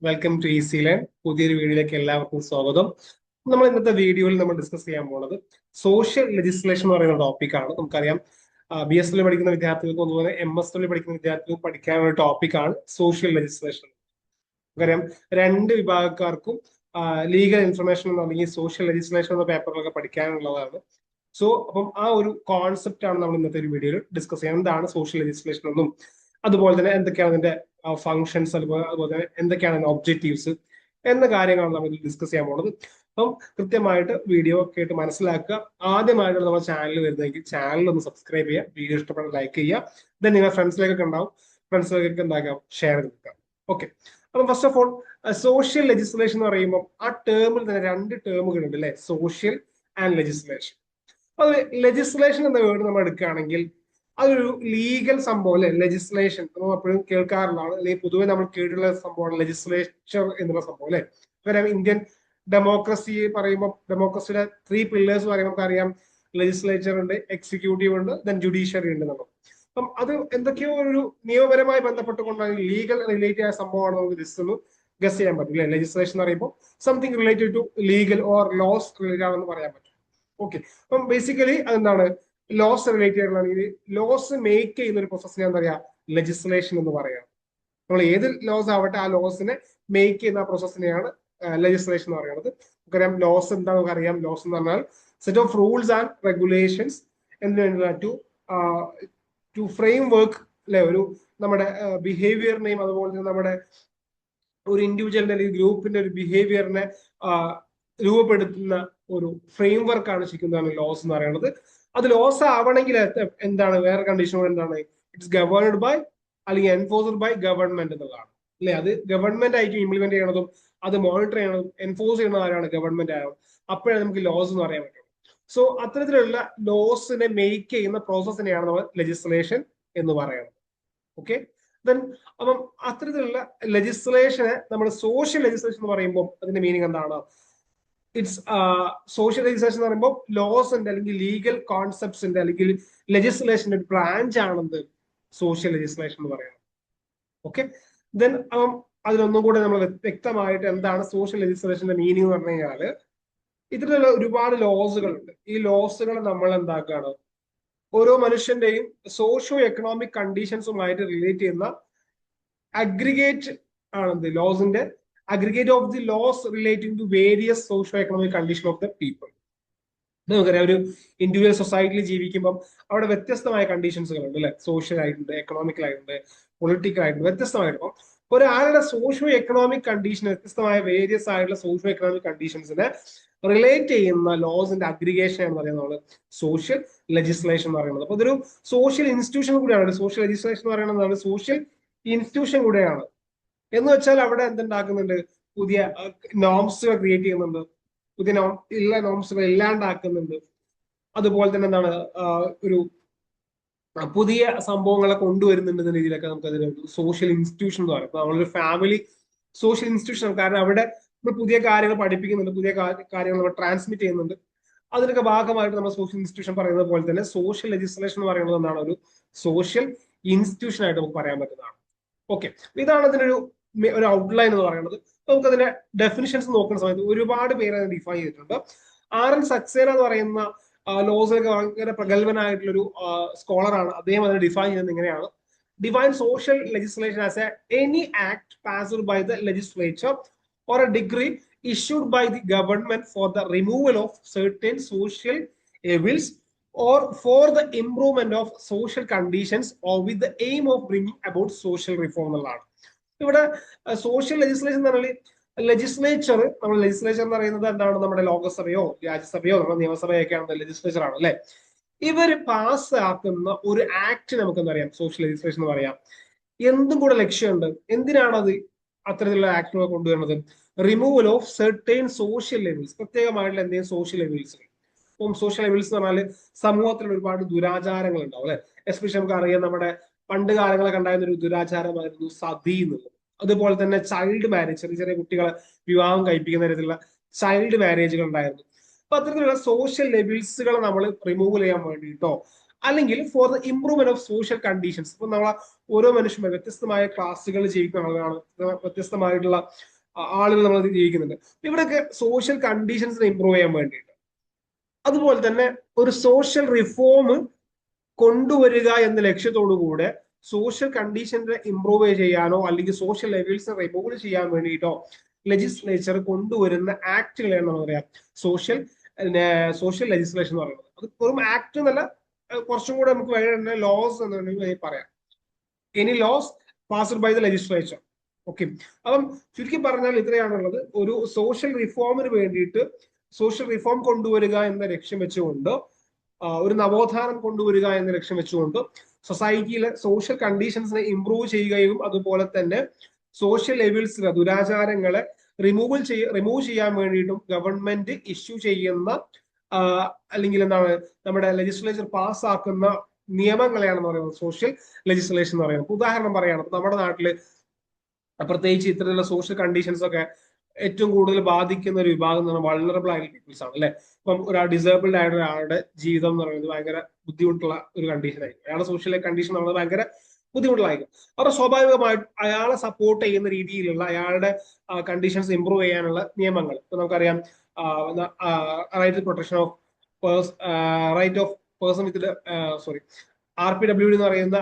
Welcome to easy learn. പുതിയൊരു വീഡിയോയിലേക്ക് എല്ലാവർക്കും സ്വാഗതം. നമ്മൾ ഇന്നത്തെ വീഡിയോയിൽ നമ്മൾ ഡിസ്കസ് ചെയ്യാൻ പോകുന്നത് സോഷ്യൽ ലെജിസ്ലേഷൻ എന്ന് പറയുന്ന ടോപ്പിക്കാണ്. നമുക്കറിയാം BS പഠിക്കുന്ന വിദ്യാർത്ഥികൾക്കും അതുപോലെ MS പഠിക്കുന്ന വിദ്യാർത്ഥികൾക്കും പഠിക്കാനുള്ള ടോപ്പിക്കാണ് സോഷ്യൽ ലെജിസ്ലേഷൻ. നമുക്കറിയാം രണ്ട് വിഭാഗക്കാർക്കും ലീഗൽ ഇൻഫർമേഷൻ അല്ലെങ്കിൽ സോഷ്യൽ ലെജിസ്ലേഷൻ എന്ന പേപ്പറിലൊക്കെ പഠിക്കാനുള്ളതാണ്. അപ്പം ആ ഒരു കോൺസെപ്റ്റ് ആണ് നമ്മൾ ഇന്നത്തെ ഒരു വീഡിയോയിൽ ഡിസ്കസ് ചെയ്യാം. എന്താണ് സോഷ്യൽ ലെജിസ്ലേഷൻ എന്നും അതുപോലെ തന്നെ എന്തൊക്കെയാണ് അതിന്റെ ഫങ്ഷൻസ് അതുപോലെ തന്നെ എന്തൊക്കെയാണ് അതിന്റെ ഒബ്ജക്റ്റീവ്സ് എന്ന കാര്യങ്ങളാണ് നമ്മൾ ഡിസ്കസ് ചെയ്യാൻ പോകുന്നത്. അപ്പം കൃത്യമായിട്ട് വീഡിയോ കേട്ട് മനസ്സിലാക്കുക. ആദ്യമായിട്ടാണ് നമ്മുടെ ചാനൽ വരുന്നതെങ്കിൽ ചാനൽ ഒന്ന് സബ്സ്ക്രൈബ് ചെയ്യുക, വീഡിയോ ഇഷ്ടപ്പെടാൻ ലൈക്ക് ചെയ്യുക, ദെൻ നിങ്ങളുടെ ഫ്രണ്ട്സിലേക്കൊക്കെ ഉണ്ടാവും, ഫ്രണ്ട്സിലേക്കൊക്കെ എന്താക്കാം ഷെയർ ചെയ്ത് കൊടുക്കുക. ഓക്കെ, അപ്പം first of all social legislation എന്ന് പറയുമ്പോൾ ആ ടേമിൽ തന്നെ രണ്ട് ടേമുകൾ ഉണ്ട് അല്ലെ, സോഷ്യൽ ആൻഡ് ലെജിസ്ലേഷൻ. അത് ലെജിസ്ലേഷൻ എന്ന വേർഡ് നമ്മൾ എടുക്കുകയാണെങ്കിൽ അതൊരു ലീഗൽ സംഭവം അല്ലെ. ലെജിസ്ലേഷൻ നമ്മൾ എപ്പോഴും കേൾക്കാറുള്ളതാണ്, അല്ലെങ്കിൽ പൊതുവെ നമ്മൾ കേട്ടിട്ടുള്ള സംഭവമാണ് ലെജിസ്ലേച്ചർ എന്നുള്ള സംഭവം അല്ലെ. കാരണം ഇന്ത്യൻ ഡെമോക്രസി പറയുമ്പോൾ ഡെമോക്രസിയുടെ 3 പില്ലേഴ്സ് പറയുമ്പോൾ നമുക്കറിയാം, ലെജിസ്ലേച്ചർ ഉണ്ട്, എക്സിക്യൂട്ടീവ് ഉണ്ട്, ദെൻ ജുഡീഷ്യറി ഉണ്ട് നമ്മൾ. അപ്പം അത് എന്തൊക്കെയോ ഒരു നിയമപരമായി ബന്ധപ്പെട്ടുകൊണ്ടാണ് ലീഗൽ റിലേറ്റഡ് ആയ സംഭവമാണ് നമുക്ക് ജസ്റ്റ് ഒന്ന് ഗസ് ചെയ്യാൻ പറ്റും അല്ലെ. ലെജിസ്ലേഷൻ എന്ന് പറയുമ്പോൾ something related to legal or laws related ആണെന്ന് പറയാൻ പറ്റും. ഓക്കെ, അപ്പം ബേസിക്കലി അതെന്താണ്, ലോസ് റിലേറ്റഡ് ആയിട്ടുള്ള ലോസ് മേക്ക് ചെയ്യുന്ന ഒരു പ്രോസസ്സിനെ എന്താ പറയാ, ലെജിസ്ലേഷൻ എന്ന് പറയാം. നമ്മൾ ഏത് ലോസ് ആവട്ടെ ആ ലോസിനെ മേക്ക് ചെയ്യുന്ന പ്രോസസ്സിനെയാണ് ലെജിസ്ലേഷൻ എന്ന് പറയുന്നത്. നമുക്കറിയാം ലോസ് എന്താ നമുക്കറിയാം. ലോസ് എന്ന് പറഞ്ഞാൽ set of rules and regulations to framework അല്ലെ, ഒരു നമ്മുടെ ബിഹേവിയറിനെയും അതുപോലെ തന്നെ നമ്മുടെ ഒരു ഇൻഡിവിജ്വലിന്റെ അല്ലെങ്കിൽ ഗ്രൂപ്പിന്റെ ഒരു ബിഹേവിയറിനെ രൂപപ്പെടുത്തുന്ന ഒരു ഫ്രെയിം വർക്കാണ് ശരിക്കും ലോസ് എന്ന് പറയുന്നത്. അത് ലോസ് ആവണമെങ്കിൽ എന്താണ്, വേറെ കണ്ടീഷൻ എന്താണ്, ഇറ്റ്സ് ഗവേൺഡ് ബൈ അല്ലെങ്കിൽ എൻഫോഴ്സ്ഡ് ബൈ ഗവൺമെന്റ് എന്നുള്ളതാണ് അല്ലെ. അത് ഗവൺമെന്റ് ആയിട്ട് ഇംപ്ലിമെന്റ് ചെയ്യണതും അത് മോണിറ്റർ ചെയ്യണതും എൻഫോഴ്സ് ചെയ്യുന്ന ആരാണ്, ഗവൺമെന്റ് ആണ്. അപ്പോഴാണ് നമുക്ക് ലോസ് എന്ന് പറയാൻ പറ്റും. സോ അത്തരത്തിലുള്ള ലോസിനെ മേക്ക് ചെയ്യുന്ന പ്രോസസ്സിനെയാണ് നമ്മൾ ലെജിസ്ലേഷൻ എന്ന് പറയുന്നത്. ഓക്കെ, ദെൻ അപ്പം അത്തരത്തിലുള്ള ലെജിസ്ലേഷനെ നമ്മൾ സോഷ്യൽ ലെജിസ്ലേഷൻ എന്ന് പറയുമ്പോൾ അതിന്റെ മീനിങ് എന്താണ്, ഇറ്റ്സ് സോഷ്യൽ ലെജിസ്ലേഷൻ എന്ന് പറയുമ്പോൾ ലോസിന്റെ അല്ലെങ്കിൽ ലീഗൽ കോൺസെപ്റ്റ്സിന്റെ അല്ലെങ്കിൽ ലെജിസ്ലേഷന്റെ ഒരു ബ്രാഞ്ച് ആണെന്ത് സോഷ്യൽ ലെജിസ്ലേഷൻ എന്ന് പറയുന്നത്. ഓക്കെ, ദെൻ അതിലൊന്നും കൂടെ നമ്മൾ വ്യക്തമായിട്ട് എന്താണ് സോഷ്യൽ ലെജിസ്ലേഷന്റെ മീനിങ് എന്ന് പറഞ്ഞു കഴിഞ്ഞാല്, ഇത്തരത്തിലുള്ള ഒരുപാട് ലോസുകളുണ്ട്. ഈ ലോസുകൾ നമ്മൾ എന്താക്കുകയാണ്, ഓരോ മനുഷ്യന്റെയും സോഷ്യോ എക്കണോമിക് കണ്ടീഷൻസുമായിട്ട് റിലേറ്റ് ചെയ്യുന്ന അഗ്രിഗേറ്റ് ആണെന്ത് ലോസിന്റെ aggregate of the loss relating to various socio economic condition of the people. നമുക്കറിയാം, ഒരു ഇൻഡിവിജ്വൽ സൊസൈറ്റിയിൽ ജീവിക്കുമ്പോൾ അവിടെ വ്യത്യസ്തമായ കണ്ടീഷൻസുകളുണ്ട് അല്ലെ. സോഷ്യൽ ആയിട്ടുണ്ട്, എക്കണോമിക്കൽ ആയിട്ടുണ്ട്, പൊളിറ്റിക്കൽ ആയിട്ടുണ്ട്, വ്യത്യസ്തമായിട്ട് ഒരാളുടെ സോഷ്യോ എക്കണോമിക് കണ്ടീഷൻ, വ്യത്യസ്തമായ വേരിയസ് ആയിട്ടുള്ള സോഷ്യോ എക്കണോമിക് കണ്ടീഷൻസിനെ റിലേറ്റ് ചെയ്യുന്ന ലോസിന്റെ അഗ്രിഗേഷൻ എന്ന് പറയുന്നത് നമ്മൾ സോഷ്യൽ ലെജിസ്ലേഷൻ എന്ന് പറയുന്നത്. അപ്പൊ ഇതൊരു സോഷ്യൽ ഇൻസ്റ്റിറ്റ്യൂഷൻ കൂടിയാണ്. സോഷ്യൽ ലെജിസ്ലേഷൻ എന്ന് പറയുന്നത് സോഷ്യൽ ഇൻസ്റ്റിറ്റ്യൂഷൻ കൂടെയാണ്. എന്ന് വെച്ചാൽ അവിടെ എന്തുണ്ടാക്കുന്നുണ്ട്, പുതിയ നോംസുകൾ ക്രിയേറ്റ് ചെയ്യുന്നുണ്ട്, പുതിയ നോംസുകൾ ഇല്ലാണ്ടാക്കുന്നുണ്ട്. അതുപോലെ തന്നെ എന്താണ്, ഒരു പുതിയ സംഭവങ്ങളെ കൊണ്ടുവരുന്നുണ്ട് എന്ന രീതിയിലൊക്കെ നമുക്ക് അതിന് സോഷ്യൽ ഇൻസ്റ്റിറ്റ്യൂഷൻ എന്ന് പറയും. നമ്മളൊരു ഫാമിലി സോഷ്യൽ ഇൻസ്റ്റിറ്റ്യൂഷൻ, കാരണം അവിടെ നമ്മൾ പുതിയ കാര്യങ്ങൾ പഠിപ്പിക്കുന്നുണ്ട്, പുതിയ കാര്യങ്ങൾ നമ്മൾ ട്രാൻസ്മിറ്റ് ചെയ്യുന്നുണ്ട്. അതിനൊക്കെ ഭാഗമായിട്ട് നമ്മൾ സോഷ്യൽ ഇൻസ്റ്റിറ്റ്യൂഷൻ പറയുന്നത് പോലെ തന്നെ സോഷ്യൽ ലെജിസ്ലേഷൻ എന്ന് പറയുന്നത് എന്താണ്, ഒരു സോഷ്യൽ ഇൻസ്റ്റിറ്റ്യൂഷൻ ആയിട്ട് നമുക്ക് പറയാൻ പറ്റുന്നതാണ്. ഓക്കെ, ഇതാണ് അതിനൊരു ഔട്ട്ലൈൻ എന്ന് പറയുന്നത്. നമുക്ക് അതിന്റെ ഡെഫിനിഷൻസ് നോക്കുന്ന സമയത്ത് ഒരുപാട് പേര് അതിനെ ഡിഫൈൻ ചെയ്തിട്ടുണ്ട്. RN സക്സേന എന്ന് പറയുന്ന ലോസിലൊക്കെ ഭയങ്കര പ്രഗത്ഭനായിട്ടുള്ള ഒരു സ്കോളറാണ്. അദ്ദേഹം അതിനെ ഡിഫൈൻ ചെയ്യുന്നത് ഇങ്ങനെയാണ്: define social legislation as any act passed by the legislature or a decree issued by the government for the removal of certain social evils or for the improvement of social conditions or with the aim of bringing about social reform എന്നുള്ളതാണ്. ഇവിടെ social legislation എന്ന് പറഞ്ഞാൽ legislature, നമ്മൾ legislature എന്ന് പറയുന്നത് എന്താണ്, നമ്മുടെ ലോകസഭയോ രാജ്യസഭയോ നമ്മുടെ നിയമസഭയൊക്കെയാണ് ലെജിസ്ലേച്ചർ ആണ് അല്ലെ. ഇവര് പാസ് ആക്കുന്ന ഒരു ആക്ട് നമുക്ക് എന്താ പറയാം, സോഷ്യൽ ലെജിസ്ലേഷൻ എന്ന് പറയാം. എന്തും കൂടെ ലക്ഷ്യമുണ്ട്, എന്തിനാണത് അത്തരത്തിലുള്ള ആക്ടുകൾ കൊണ്ടുവരുന്നത്, removal of certain social levels, പ്രത്യേകമായിട്ടുള്ള എന്തെങ്കിലും സോഷ്യൽ ലെവൽസ്. ഇപ്പം സോഷ്യൽ ലെവൽസ് എന്ന് പറഞ്ഞാൽ സമൂഹത്തിൽ ഒരുപാട് ദുരാചാരങ്ങൾ ഉണ്ടാവും അല്ലെ. എസ്പെഷ്യലി നമുക്ക് അറിയാം, നമ്മുടെ പണ്ട് കാലങ്ങളൊക്കെ ഉണ്ടായിരുന്ന ഒരു ദുരാചാരമായിരുന്നു സതി എന്നുള്ളത്. അതുപോലെ തന്നെ ചൈൽഡ് മാരേജ്, ചെറിയ ചെറിയ കുട്ടികളെ വിവാഹം കഴിപ്പിക്കുന്ന തരത്തിലുള്ള ചൈൽഡ് മാരേജുകൾ ഉണ്ടായിരുന്നു. അപ്പൊ അത്തരത്തിലുള്ള സോഷ്യൽ ലെവൽസുകൾ നമ്മൾ റിമൂവ് ചെയ്യാൻ വേണ്ടിയിട്ടോ അല്ലെങ്കിൽ for the improvement of social conditions. ഇപ്പൊ നമ്മളെ ഓരോ മനുഷ്യന്മാർ വ്യത്യസ്തമായ ക്ലാസ്സുകൾ ജീവിക്കുന്ന ആളുകളാണ്, വ്യത്യസ്തമായിട്ടുള്ള ആളുകൾ നമ്മൾ ജീവിക്കുന്നുണ്ട്. ഇവിടെയൊക്കെ സോഷ്യൽ കണ്ടീഷൻസിനെ ഇമ്പ്രൂവ് ചെയ്യാൻ വേണ്ടിയിട്ട്, അതുപോലെ തന്നെ ഒരു സോഷ്യൽ റിഫോം കൊണ്ടുവരിക എന്ന ലക്ഷ്യത്തോടു കൂടെ സോഷ്യൽ കണ്ടീഷനെ ഇമ്പ്രൂവ് ചെയ്യാനോ അല്ലെങ്കിൽ സോഷ്യൽ ലെവൽസ് റിമൂവ് ചെയ്യാൻ വേണ്ടിയിട്ടോ ലെജിസ്ലേച്ചർ കൊണ്ടുവരുന്ന ആക്ടുകളെയാണ് നമ്മൾ പറയാം സോഷ്യൽ ലെജിസ്ലേഷൻ എന്ന് പറയുന്നത്. അത് വെറും ആക്ട് എന്നല്ല, കുറച്ചും കൂടെ നമുക്ക് വേണ്ട ലോസ് എന്ന് വേണമെങ്കിൽ പറയാം. Any laws passed by the legislature. Okay, അപ്പം ചുരുക്കി പറഞ്ഞാൽ ഇത്രയാണുള്ളത്. ഒരു സോഷ്യൽ റിഫോമിന് വേണ്ടിയിട്ട് സോഷ്യൽ റിഫോം കൊണ്ടുവരിക എന്ന ലക്ഷ്യം വെച്ചുകൊണ്ട്, ഒരു നവോത്ഥാനം കൊണ്ടുവരിക എന്ന ലക്ഷ്യം വെച്ചുകൊണ്ട് സൊസൈറ്റിയിലെ സോഷ്യൽ കണ്ടീഷൻസിനെ ഇംപ്രൂവ് ചെയ്യുകയും അതുപോലെ തന്നെ സോഷ്യൽ ലെവൽസിലെ ദുരാചാരങ്ങളെ റിമൂവ് ചെയ്യാൻ വേണ്ടിയിട്ടും ഗവൺമെന്റ് ഇഷ്യൂ ചെയ്യുന്ന അല്ലെങ്കിൽ എന്താണ് നമ്മുടെ ലെജിസ്ലേച്ചർ പാസ്സാക്കുന്ന നിയമങ്ങളെയാണെന്ന് പറയുന്നത് സോഷ്യൽ ലെജിസ്ലേഷൻ എന്ന് പറയുന്നത്. ഉദാഹരണം പറയുകയാണ്, നമ്മുടെ നാട്ടില് പ്രത്യേകിച്ച് ഇത്തരത്തിലുള്ള സോഷ്യൽ കണ്ടീഷൻസ് ഒക്കെ ഏറ്റവും കൂടുതൽ ബാധിക്കുന്ന ഒരു വിഭാഗം എന്ന് പറഞ്ഞാൽ വൾണറബിൾ ആയിട്ടുള്ള പീപ്പിൾസ് ആണ്, അല്ലെ? ഇപ്പം ഒരാൾ ഡിസേബിൾഡ് ആയ ഒരാളുടെ ജീവിതം എന്ന് പറയുന്നത് ഭയങ്കര ബുദ്ധിമുട്ടുള്ള ഒരു കണ്ടീഷൻ ആയിരിക്കും. അയാളുടെ സോഷ്യൽ കണ്ടീഷൻ നമ്മൾ ഭയങ്കര ബുദ്ധിമുട്ടുള്ളതായിരിക്കും. അപ്പോൾ സ്വാഭാവികമായിട്ട് അയാളെ സപ്പോർട്ട് ചെയ്യുന്ന രീതിയിലുള്ള അയാളുടെ കണ്ടീഷൻസ് ഇമ്പ്രൂവ് ചെയ്യാനുള്ള നിയമങ്ങൾ ഇപ്പൊ നമുക്കറിയാം. Right protection of person with RPWD എന്ന് പറയുന്ന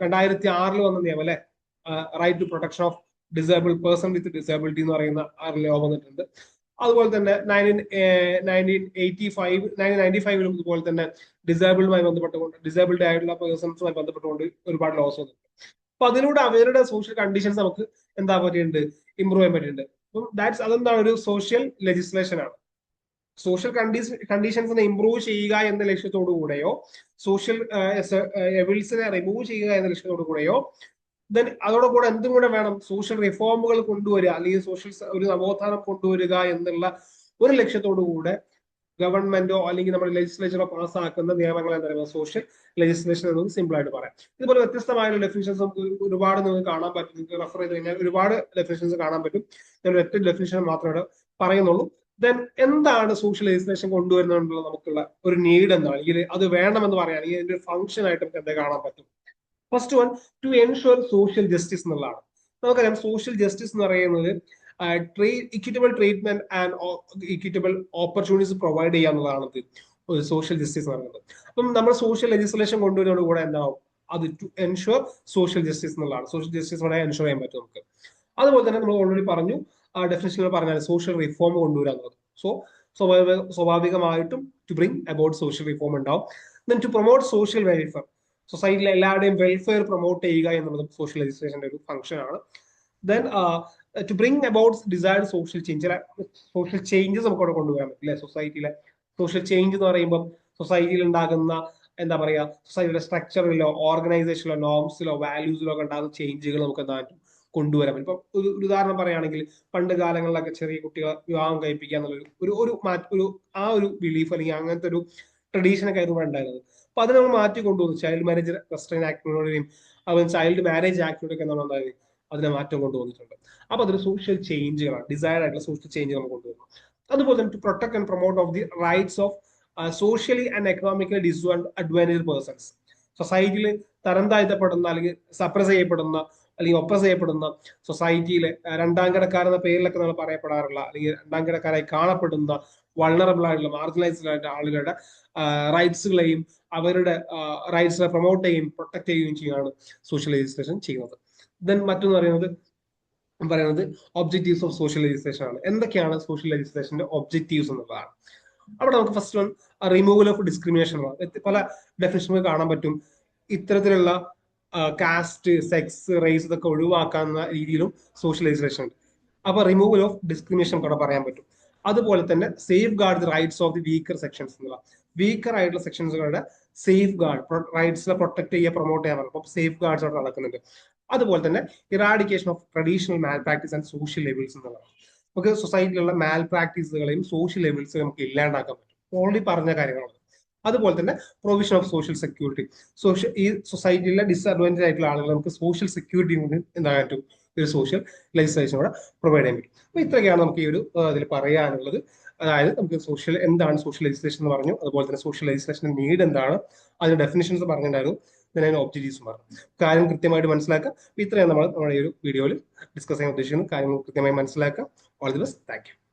2006 വന്ന നിയമം, അല്ലെ? Right to protection of disabled person with disability എന്ന് പറയുന്ന ലോ വന്നിട്ടുണ്ട്. അതുപോലെ തന്നെ 1995 ഇതുപോലെ തന്നെ ഡിസേബിൾഡ് ആയിട്ടുള്ള പേഴ്സൺസുമായി ബന്ധപ്പെട്ടുകൊണ്ട് ഒരുപാട് ലോസ് വന്നിട്ടുണ്ട്. അപ്പൊ അതിലൂടെ അവരുടെ സോഷ്യൽ കണ്ടീഷൻസ് നമുക്ക് എന്താ പറ്റിയിട്ടുണ്ട്, ഇമ്പ്രൂവ് ചെയ്യാൻ പറ്റിയിട്ടുണ്ട്. അപ്പം അതെന്താണ്, ഒരു സോഷ്യൽ ലെജിസ്ലേഷൻ ആണ്. സോഷ്യൽ കണ്ടീഷൻസിനെ ഇമ്പ്രൂവ് ചെയ്യുക എന്ന ലക്ഷ്യത്തോടു കൂടെയോ സോഷ്യൽ എവിൽസിനെ റിമൂവ് ചെയ്യുക എന്ന ലക്ഷ്യത്തോടു കൂടെയോ ദെൻ അതോടെ കൂടെ എന്തും കൂടെ വേണം, സോഷ്യൽ റിഫോമുകൾ കൊണ്ടുവരിക അല്ലെങ്കിൽ സോഷ്യൽ ഒരു നവോത്ഥാനം കൊണ്ടുവരിക എന്നുള്ള ഒരു ലക്ഷ്യത്തോടു കൂടെ ഗവൺമെന്റോ അല്ലെങ്കിൽ നമ്മുടെ ലെജിസ്ലേച്ചറോ പാസ്സാക്കുന്ന നിയമങ്ങൾ എന്താ പറയുക, സോഷ്യൽ ലെജിസ്ലേഷൻ എന്ന് സിമ്പിൾ ആയിട്ട് പറയാം. ഇതുപോലെ വ്യത്യസ്തമായ ഡെഫിനിഷൻസ് നമുക്ക് ഒരുപാട് നിങ്ങൾക്ക് കാണാൻ പറ്റും. നിങ്ങൾക്ക് റെഫർ ചെയ്ത് കഴിഞ്ഞാൽ ഒരുപാട് ഡെഫിനിഷൻസ് കാണാൻ പറ്റും. ഞാൻ ഒറ്റ ഡെഫിനിഷൻ മാത്രമേ പറയുന്നുള്ളൂ. ദെൻ എന്താണ് സോഷ്യൽ ലെജിസ്ലേഷൻ കൊണ്ടുവരുന്നതിനുള്ള നമുക്കുള്ള ഒരു നീഡ് എന്താണ്, അല്ലെങ്കിൽ അത് വേണമെന്ന് പറയുകയാണെങ്കിൽ അതിന്റെ ഫംഗ്ഷൻ ആയിട്ട് നമുക്ക് എന്താ കാണാൻ പറ്റും. First one, to ensure social justice എന്നുള്ളതാണ്. നമുക്കറിയാം സോഷ്യൽ ജസ്റ്റിസ് എന്ന് പറയുന്നത് equitable treatment and equitable opportunities provide ചെയ്യുക എന്നുള്ളതാണ് ഒരു സോഷ്യൽ ജസ്റ്റിസ് എന്ന് പറയുന്നത്. അപ്പം നമ്മൾ സോഷ്യൽ ലെജിസ്ലേഷൻ കൊണ്ടുവരുന്നതോട് കൂടെ എന്താവും, അത് ടു എൻഷുർ സോഷ്യൽ ജസ്റ്റിസ് എന്നുള്ളതാണ്. സോഷ്യൽ ജസ്റ്റിസ് വളരെ എൻഷുർ ചെയ്യാൻ പറ്റും നമുക്ക്. അതുപോലെ തന്നെ നമ്മൾ ഓൾറെഡി പറഞ്ഞു, ഡെഫിനിഷനിൽ പറഞ്ഞാൽ സോഷ്യൽ റിഫോം കൊണ്ടുവരിക എന്നുള്ളത്. സോ സ്വാഭാവികമായിട്ടും to bring about social reform ഉണ്ടാവും. Then to promote social welfare, സൊസൈറ്റിയിലെ എല്ലാവരുടെയും വെൽഫെയർ പ്രൊമോട്ട് ചെയ്യുക എന്നുള്ളതും സോഷ്യൽ ലെജിസ്ലേഷന്റെ ഒരു ഫംഗ്ഷൻ ആണ്. Then to bring about desired social change, social changes നമുക്ക് അവിടെ കൊണ്ടുവരാൻ പറ്റും, അല്ലെ? സൊസൈറ്റിയിലെ സോഷ്യൽ ചേഞ്ച് എന്ന് പറയുമ്പോൾ സൊസൈറ്റിയിൽ ഉണ്ടാകുന്ന എന്താ പറയുക, സൊസൈറ്റിയുടെ സ്ട്രക്ചറിലോ ഓർഗനൈസേഷനിലോ നോംസിലോ വാല്യൂസിലോ ഒക്കെ ഉണ്ടാകുന്ന ചേഞ്ചുകൾ നമുക്ക് എന്താ കൊണ്ടുവരാൻ പറ്റും. ഇപ്പൊ ഒരു ഉദാഹരണം പറയുകയാണെങ്കിൽ പണ്ട് കാലങ്ങളിലൊക്കെ ചെറിയ കുട്ടികളെ വിവാഹം കഴിപ്പിക്കുക എന്നുള്ള ഒരു ബിലീഫ് അല്ലെങ്കിൽ അങ്ങനത്തെ ഒരു ട്രഡീഷനൊക്കെ ആയിരുന്നു ഉണ്ടായിരുന്നത്. അപ്പൊ അതിനെ നമ്മൾ മാറ്റി കൊണ്ടുവന്നു. ചൈൽഡ് മാരേജ് റെസ്ട്രെയിൻ ആക്ടിനോടെയും അതുപോലെ ചൈൽഡ് മാരേജ് ആക്ടിനോടൊക്കെ നമ്മൾ എന്തായാലും അതിനെ മാറ്റം കൊണ്ടുവന്നിട്ടുണ്ട്. അപ്പൊ അതൊരു സോഷ്യൽ ചേഞ്ചുകളാണ്, ഡിസൈർഡ് ആയിട്ടുള്ള സോഷ്യൽ ചേഞ്ച് നമ്മൾ കൊണ്ടുവരുന്നു. അതുപോലെ തന്നെ to protect and promote of the rights of socially and economically disadvantage persons, സൊസൈറ്റിയിൽ തരം താഴ്ത്തപ്പെടുന്ന അല്ലെങ്കിൽ സപ്രസ് ചെയ്യപ്പെടുന്ന അല്ലെങ്കിൽ ഒപ്രസ് ചെയ്യപ്പെടുന്ന സൊസൈറ്റിയിലെ രണ്ടാം കിടക്കാരെന്ന പേരിലൊക്കെ നമ്മൾ പറയപ്പെടാറുള്ള അല്ലെങ്കിൽ രണ്ടാം കിടക്കാരായി കാണപ്പെടുന്ന വൾണറബിൾ ആയിട്ടുള്ള മാർജിനലൈസ്ഡ് ആയിട്ടുള്ള ആളുകളുടെ റൈറ്റ്സുകളെയും അവരുടെ റൈറ്റ്സിനെ പ്രൊമോട്ട് ചെയ്യുകയും പ്രൊട്ടക്ട് ചെയ്യുകയും ചെയ്യുകയാണ് സോഷ്യൽ ലെജിസ്ലേഷൻ ചെയ്യുന്നത്. ദെൻ മറ്റൊന്ന് പറയുന്നത് ഒബ്ജക്റ്റീവ്സ് ഓഫ് സോഷ്യൽ ലെജിസ്ലേഷൻ ആണ്. എന്തൊക്കെയാണ് സോഷ്യൽ ലെജിസ്ലേഷന്റെ ഒബ്ജക്റ്റീവ്സ് എന്നുള്ളതാണ്. അവിടെ നമുക്ക് first one removal of discrimination, പല ഡെഫിനിഷനുകൾ കാണാൻ പറ്റും. ഇത്തരത്തിലുള്ള കാസ്റ്റ്, സെക്സ്, റേസ് ഇതൊക്കെ ഒഴിവാക്കാവുന്ന രീതിയിലും സോഷ്യൽ ലെജിസ്ലേഷൻ ഉണ്ട്. അപ്പൊ റിമൂവൽ ഓഫ് ഡിസ്ക്രിമിനേഷൻ കൂടെ പറയാൻ പറ്റും. അതുപോലെ തന്നെ safe guard the rights of the weaker sections എന്നുള്ള, വീക്കർ ആയിട്ടുള്ള സെക്ഷൻസുകളുടെ സേഫ് ഗാർഡ് റൈറ്റ്സിനെ പ്രൊട്ടക്ട് ചെയ്യുക, പ്രൊമോട്ട് ചെയ്യാൻ പറ്റും. അപ്പൊ സേഫ് ഗാർഡ്സ് അവിടെ നടക്കുന്നുണ്ട്. അതുപോലെ തന്നെ eradication of traditional Mal practice and social levels എന്നുള്ളതാണ്. നമുക്ക് സൊസൈറ്റിയിലുള്ള മാൽ പ്രാക്ടീസുകളെയും സോഷ്യൽ ലെവൽസും നമുക്ക് ഇല്ലാണ്ടാക്കാൻ പറ്റും. ഓൾറെഡി പറഞ്ഞ കാര്യങ്ങളാണ്. അതുപോലെ തന്നെ പ്രൊവിഷൻ ഓഫ് സോഷ്യൽ സെക്യൂരിറ്റി, ഈ സൊസൈറ്റിയിലെ ഡിസ്അഡ്വാൻറ്റേജ് ആയിട്ടുള്ള ആളുകൾ നമുക്ക് സോഷ്യൽ സെക്യൂരിറ്റി എന്താകാൻ പറ്റും, ഒരു സോഷ്യൽ ലെജിസ്ലേഷൻ കൂടെ പ്രൊവൈഡ് ചെയ്യാൻ പറ്റും. അപ്പൊ ഇത്രയൊക്കെയാണ് നമുക്ക് ഈ ഒരു ഇതിൽ പറയാനുള്ളത്. അതായത് നമുക്ക് എന്താണ് സോഷ്യൽ ലെജിസ്ലേഷൻ എന്ന് പറഞ്ഞു, അതുപോലെ തന്നെ സോഷ്യൽ ലെജിസ്ലേഷന്റെ നീഡ് എന്താണ്, അതിന്റെ ഡെഫിനിഷൻസ് പറഞ്ഞിട്ടുണ്ടായിരുന്നു. then objectives മാറും. കാര്യം കൃത്യമായിട്ട് മനസ്സിലാക്കുക. ഇത്രയും നമ്മൾ നമ്മുടെ ഈ ഒരു വീഡിയോയിൽ ഡിസ്കസ് ചെയ്യാൻ ഉദ്ദേശിക്കുന്നു. കാര്യങ്ങൾ കൃത്യമായി മനസ്സിലാക്കുക. All the best. Thank you.